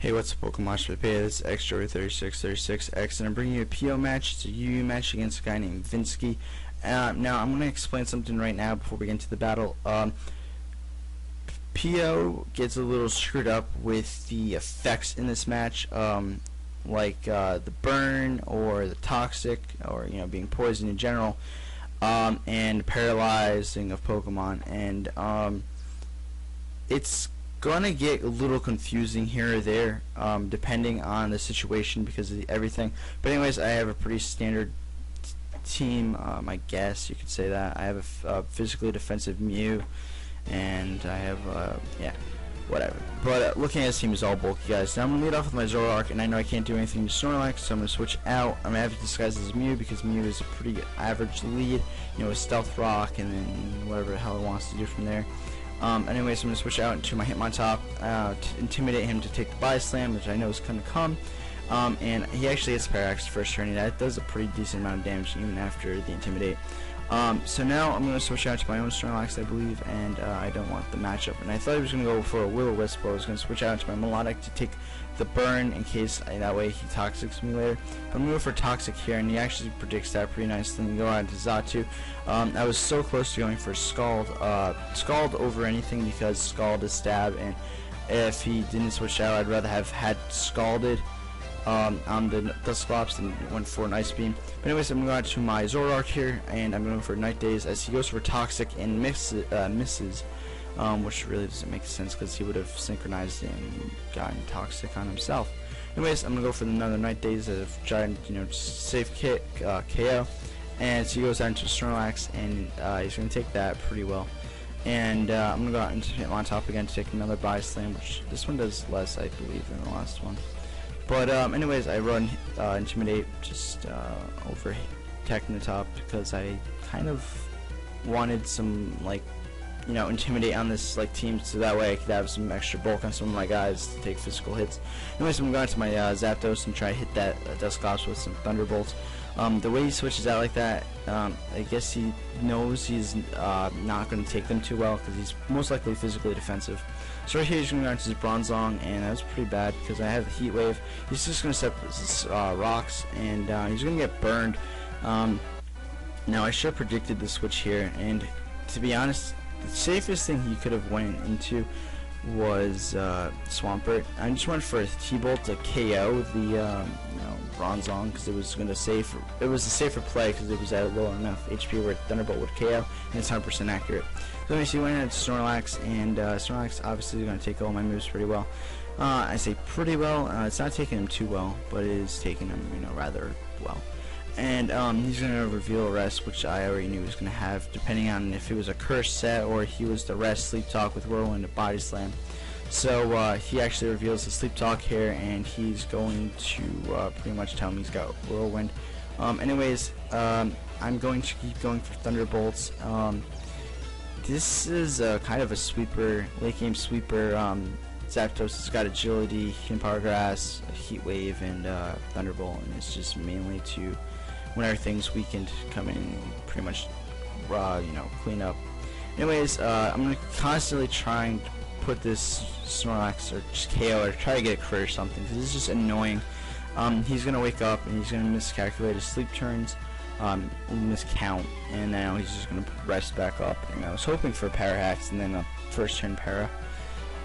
Hey, what's up, Pokemoshpitbeta? This is xJoey3636x, and I'm bringing you a PO match. It's a UU match against a guy named Vinski. Now, I'm going to explain something right now before we get into the battle. PO gets a little screwed up with the effects in this match, like the burn or the toxic, or being poisoned in general, and paralyzing of Pokemon, and it's gonna get a little confusing here or there, depending on the situation because of everything. But anyways, I have a pretty standard team, I guess you could say that. I have a physically defensive Mew, and I have yeah, whatever. But looking at his team is all bulky, guys. Now I'm gonna lead off with my Zoroark, and I know I can't do anything to Snorlax, so I'm gonna switch out. I'm gonna have to disguise as Mew because Mew is a pretty average lead, with Stealth Rock and then whatever the hell it wants to do from there. Anyways, I'm going to switch out into my Hitmontop to intimidate him to take the Body Slam, which I know is going to come. And he actually hits Parallax first turn, and that does a pretty decent amount of damage even after the Intimidate. So now I'm going to switch out to my own Snorlax, I believe, and I don't want the matchup. And I thought he was going to go for a Will-O-Wisp, but I was going to switch out to my Melodic to take the burn in case that way he Toxics me later. But I'm going to go for Toxic here, and he actually predicts that pretty nicely. And go out to Xatu. I was so close to going for Scald. Scald over anything because Scald is Stab, and if he didn't switch out, I'd rather have had Scalded on the Dusclops than went for an Ice Beam. But anyways, I'm going to go out to my Zoroark here, and I'm going for Night Daze as he goes for Toxic and misses, which really doesn't make sense because he would have synchronized and gotten Toxic on himself. Anyways, I'm going to go for another Night Daze of giant, safe kick, KO. And so he goes out into Snorlax, and he's going to take that pretty well. And I'm going to go out into Hitmontop again to take another Body Slam, which this one does less, I believe, than the last one. But anyways, I run Intimidate just over Technotop because I kind of wanted some, Intimidate on this team, so that way I could have some extra bulk on some of my guys to take physical hits. Anyways, I'm going to my Zapdos and try to hit that Dusclops with some Thunderbolts. The way he switches out like that, I guess he knows he's not going to take them too well because he's most likely physically defensive. So right here he's going to go into his Bronzong, and that was pretty bad because I have the Heat Wave. He's just going to set his rocks, and he's going to get burned. Now I should have predicted the switch here, and to be honest, the safest thing he could have went into was Swampert. I just went for a T-Bolt to KO the Bronzong because it was going to it was a safer play because it was at a low enough HP where Thunderbolt would KO, and it's 100% accurate. So anyways, he went into Snorlax, and Snorlax obviously is going to take all my moves pretty well. I say pretty well. It's not taking him too well, but it is taking him rather well. And he's going to reveal a rest, which I already knew he was going to have, depending on if it was a curse set or he was the rest Sleep Talk with Whirlwind and Body Slam. So he actually reveals the Sleep Talk here, and he's going to pretty much tell me he's got Whirlwind. Anyways, I'm going to keep going for Thunderbolts. This is kind of a sweeper, late game sweeper. Zapdos has got Agility, Hidden Power Grass, Heat Wave, and Thunderbolt, and it's just mainly to, when everything's weakened, come in and pretty much clean up. Anyways, I'm going to constantly try and put this Snorlax or just KO or try to get a crit or something because it's just annoying. He's going to wake up and he's going to miscalculate his sleep turns, miscount, and now he's just going to rest back up. And I was hoping for a Parahax and then a first turn Para.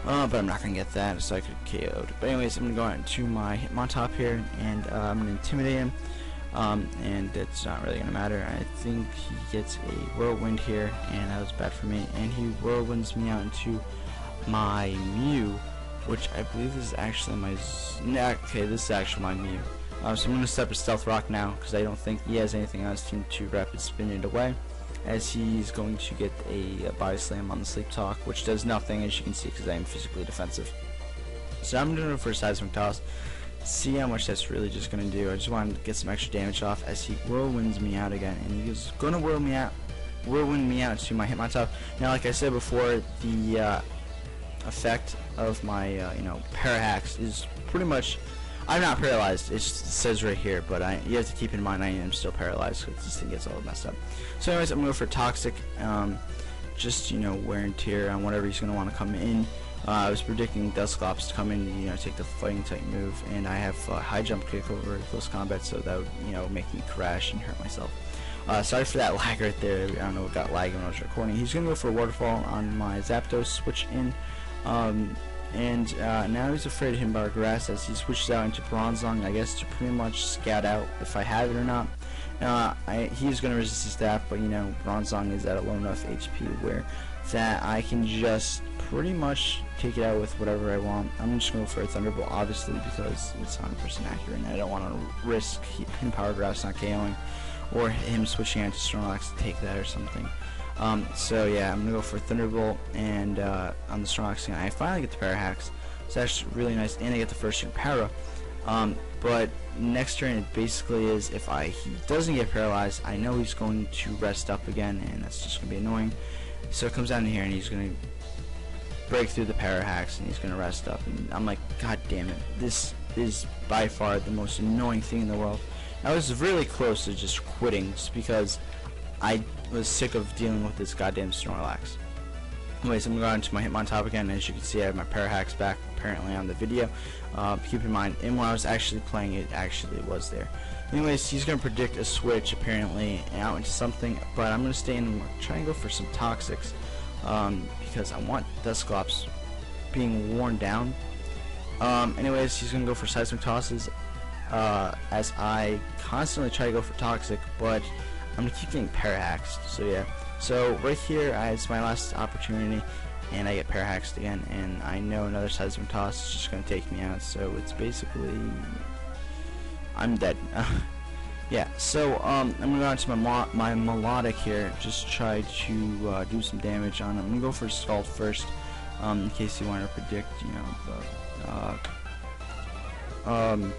But I'm not going to get that, so I could KO'd. But anyways, I'm going to go out into my Hitmontop here, and I'm going to intimidate him, and it's not really going to matter. I think he gets a Whirlwind here, and that was bad for me, and he Whirlwinds me out into my Mew, which I believe is actually my... okay, this is actually my Mew. So I'm going to step a Stealth Rock now, because I don't think he has anything on his team to Rapid Spin it away, as he's going to get a Body Slam on the Sleep Talk, which does nothing, as you can see, because I am physically defensive. So I'm going to go for a Seismic Toss, see how much that's really just going to do. I just want to get some extra damage off as he Whirlwinds me out again, and he's going to Whirlwind me out to my Hitmontop. Now, like I said before, the effect of my Parahax is pretty much... I'm not paralyzed, it says right here, but you have to keep in mind I am still paralyzed because this thing gets all messed up. So anyways, I'm going to go for Toxic, just wear and tear on whatever he's going to want to come in. I was predicting Dusclops to come in and, you know, take the fighting type move, and I have high jump kick over close combat, so that would, you know, make me crash and hurt myself. Sorry for that lag right there. I don't know what got lagging when I was recording. He's gonna go for a waterfall on my Zapdos, switch in, and now he's afraid of Himbar Grass as he switches out into Bronzong, I guess to pretty much scout out if I have it or not. He's gonna resist his staff, but you know, Bronzong is at a low enough HP where that I can just pretty much take it out with whatever I want. I'm just going to go for a Thunderbolt, obviously, because it's 100% accurate, and I don't want to risk him Power Grass not KOing, or him switching out to Snorlax to take that or something. So yeah, I'm going to go for Thunderbolt, and on the Snorlax, I finally get the Parahax, so that's really nice, and I get the first turn Para. But next turn it basically is if he doesn't get paralyzed, I know he's going to rest up again, and that's just going to be annoying. So it comes down to here, and he's going to break through the Parahax, and he's going to rest up. And I'm like, God damn it, this is by far the most annoying thing in the world. I was really close to just quitting, just because I was sick of dealing with this goddamn Snorlax. Anyways, I'm going to go into my Hitmontop again. As you can see, I have my Parahax back apparently on the video. Keep in mind, and when I was actually playing, it actually was there. Anyways, he's going to predict a switch apparently out into something, but I'm going to stay in and try and go for some Toxics, because I want Dusclops being worn down. Anyways, he's going to go for Seismic Tosses, as I constantly try to go for Toxic, but I'm going to keep getting Parahaxed. So yeah, so right here, it's my last opportunity, and I get Parahaxed again, and I know another Seismic Toss is just going to take me out, so it's basically, I'm dead. Yeah, so I'm going to go on to my Melodic here, just try to do some damage on him. I'm going to go for Scald first, in case you want to predict, you know, the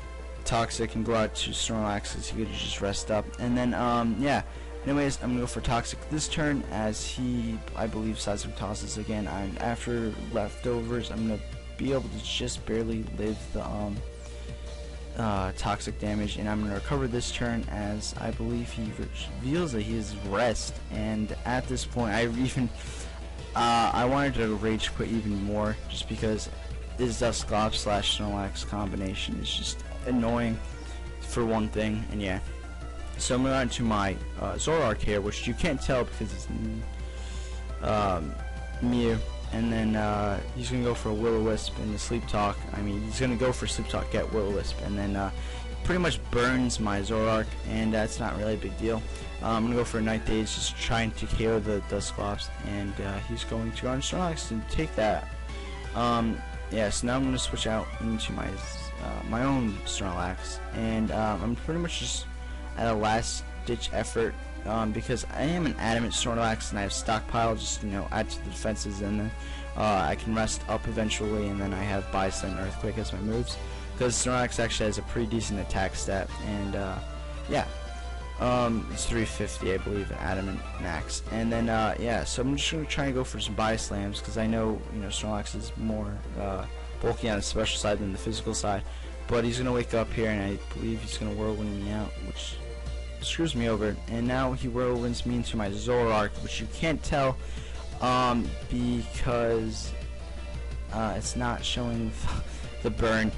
Toxic, and go out to Snorlax because he could just rest up. And then, yeah, anyways, I'm going to go for Toxic this turn as he, I believe, Seismic Tosses again. And after Leftovers, I'm going to be able to just barely live the, Toxic damage, and I'm going to recover this turn as I believe he reveals that he is rest. And at this point, I wanted to rage quit even more, just because this Dusclops / Snorlax combination is just annoying for one thing. And yeah, so I'm going on to my Zoroark here, which you can't tell because it's Mew. And then he's going to go for a Will-O-Wisp and the Sleep Talk. I mean, he's going to go for Sleep Talk, get Will-O-Wisp, and then pretty much burns my Zoroark, and that's not really a big deal. I'm going to go for a Night Daze, just trying to KO the Dusclops, and he's going to go on Snorlax and take that. Yeah, so now I'm going to switch out into my my own Snorlax, and I'm pretty much just at a last-ditch effort. Because I am an adamant Snorlax and I have stockpile, just, you know, add to the defenses, and then I can rest up eventually, and then I have Bison and Earthquake as my moves, because Snorlax actually has a pretty decent attack stat, and yeah, it's 350 I believe adamant max. And then yeah, so I'm just going to try and go for some Body Slams, because I know, you know, Snorlax is more bulky on the special side than the physical side, but he's going to wake up here, and I believe he's going to Whirlwind me out, which screws me over. And now he Whirlwinds me into my Zoroark, which you can't tell because it's not showing the burn,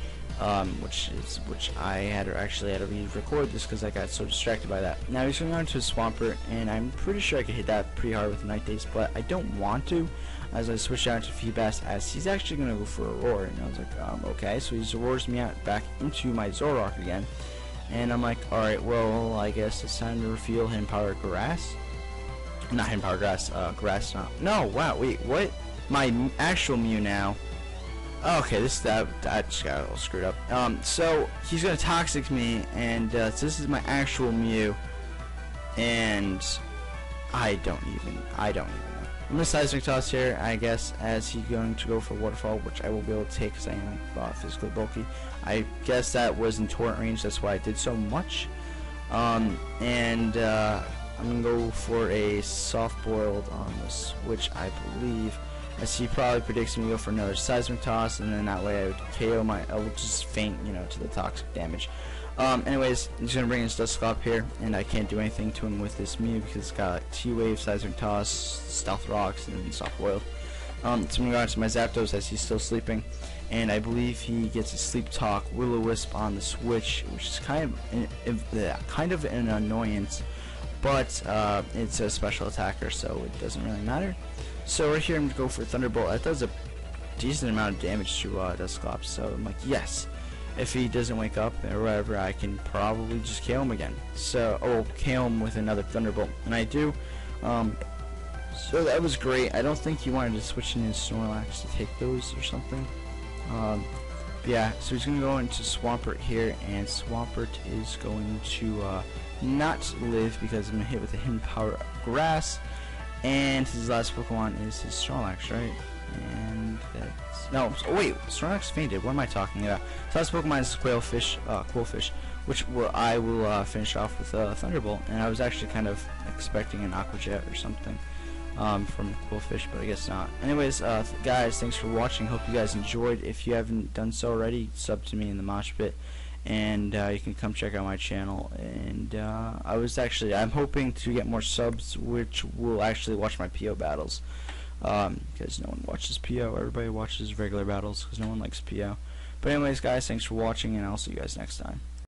which I had to re-record this because I got so distracted by that. Now he's going on to a Swampert, and I'm pretty sure I could hit that pretty hard with Night Daze, but I don't want to, as I switch out to Feebas, as he's actually going to go for a Roar. And I was like, okay, so he roars me out back into my Zoroark again. And I'm like, alright, well, I guess it's time to reveal him Power Grass. Not him Power Grass, Grass. No, wow, wait, what? My actual Mew now. Okay, that just got a little screwed up. So he's gonna Toxic me, and so this is my actual Mew, and I don't even know. I'm gonna Seismic Toss here, I guess, as he's going to go for Waterfall, which I will be able to take because I am physically bulky. I guess that was in torrent range, that's why I did so much. I'm gonna go for a Soft Boiled on the Switch, I believe, as he probably predicts me to go for another Seismic Toss, and then that way I would KO I would just faint, you know, to the Toxic damage. Anyways, he's gonna bring his Dusclops here, and I can't do anything to him with this Mew because it's got like T-Wave, Seismic Toss, Stealth Rocks, and Soft Boiled. So I'm gonna go on to my Zapdos as he's still sleeping, and I believe he gets a Sleep Talk Will-O-Wisp on the Switch, which is kind of an annoyance, but it's a special attacker, so it doesn't really matter. So right here I'm gonna go for Thunderbolt. That does a decent amount of damage to Dusclops, so I'm like, yes. If he doesn't wake up or whatever, I can probably just KO him again. So, KO him with another Thunderbolt, and I do. So that was great. I don't think he wanted to switch in his Snorlax to take those or something. Yeah, so he's going to go into Swampert here, and Swampert is going to not live because I'm going to hit with a Hidden Power Grass, and his last Pokemon is his Snorlax, right? And that's... No, oh wait, Snorlax fainted. What am I talking about? So last Pokemon is Quillfish, which I will finish off with Thunderbolt, and I was actually kind of expecting an Aqua Jet or something from Quillfish, but I guess not. Anyways, guys, thanks for watching. Hope you guys enjoyed. If you haven't done so already, sub to me in the Mosh Pit, and you can come check out my channel. And I'm hoping to get more subs, which will actually watch my PO battles, because no one watches PO. Everybody watches regular battles because no one likes PO. But anyways, guys, thanks for watching, and I'll see you guys next time.